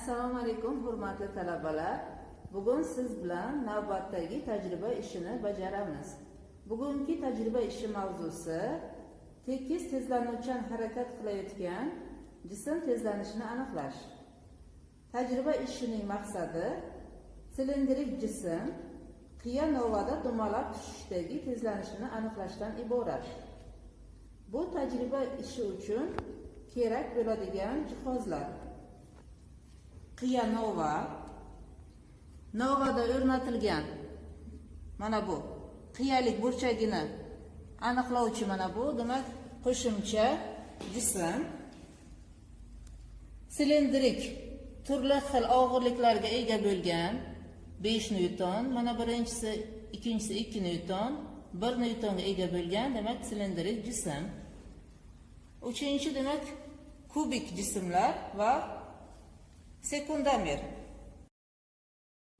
Assalomu alaykum hurmatli talabalar. Bugun siz bilan navbatdagi tajriba ishini bajaramiz. Bugungi tajriba ishi mavzusi tekis tezlanuvchan harakat qilayotgan jism tezlanishini aniqlash. Tajriba ishining maqsadi silindrik jism qiya novada dumalab tushishdagi tezlanishini aniqlashdan iborat. Bu tajriba ishi uchun kerak bo'ladigan jihozlar: qiya novada o'rnatilgan mana bu qiyalik burchagini aniqlovchi mana bu demak qo'shimcha jism, silindrik turli xil og'irliklarga ega bo'lgan 5 newton, mana birinchisi, ikkinchisi 2 newton, 1 newtonga ega bo'lgan demak silindrik jism. Uchinchi demak kubik jismlar va sekundomer.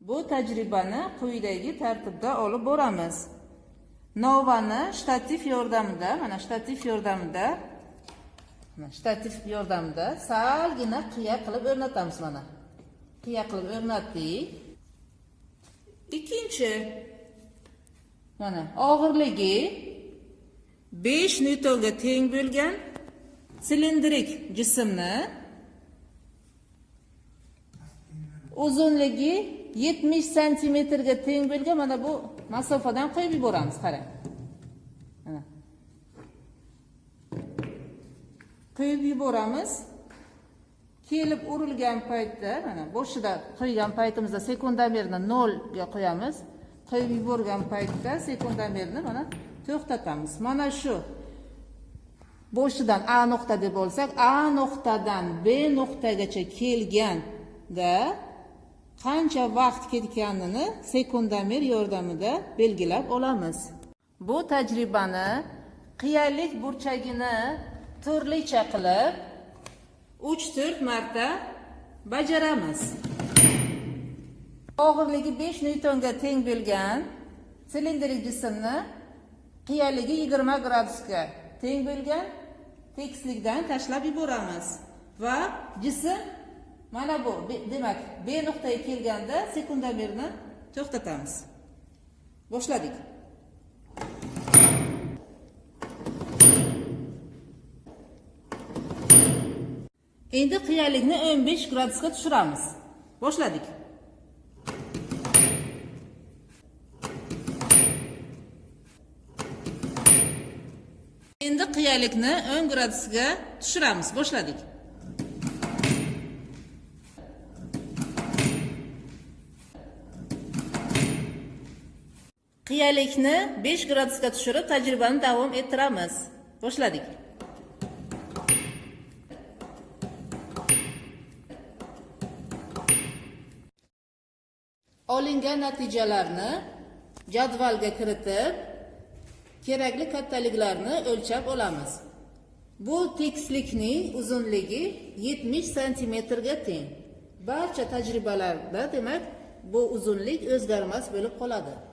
Bu tajribani quyidagi tartibda olib boramiz. Novani shtativ yordamida salgina qiya qilib o'rnatamiz mana. Qiya qilib o'rnatdik. Ikkinchi mana og'irligi 5 newtonga teng bo'lgan silindrik jismni uzunligi 70 santimetrga teng bo'lgan mana bu masofadan qo'yib yuboramiz. Qarang. Mana. Qo'yib yuboramiz. Kelib urilgan paytda mana boshida qo'ygan paytimizda sekundomerni 0 ga qo'yamiz. Qo'yib yuborgan paytda sekundomerni mana to'xtatamiz. Mana shu boshidan A nuqta deb olsak, A nuqtadan B nuqtagacha kelganda qancha vaqt ketganini sekundomer yordamida belgilab olamiz. Bu tajribani qiyalik burchagini turlicha qilib 3-4 marta bajaramiz. Og'irligi 5 newtonga teng bo'lgan silindrik jismni qiyaligi 20 gradusga teng bo'lgan tekislikdan tashlab yuboramiz va jism mana bu demak B nuqtaga kelganda sekundomerni to'xtatamiz. Boshladik. Endi qiyalikni 15 gradusga tushiramiz. Boshladik. Endi qiyalikni 10 gradusga tushiramiz. Boshladik. Qiyalikni 5 gradusga tushirib tajribani davom ettiramiz. Boshladik. Olingan natijalarni jadvalga kiritib, kerakli kattaliklarni o'lchab olamiz. Bu tekislikning uzunligi 70 santimetrga teng. Barcha tajribalarda demak bu uzunlik o'zgarmas bo'lib qoladi.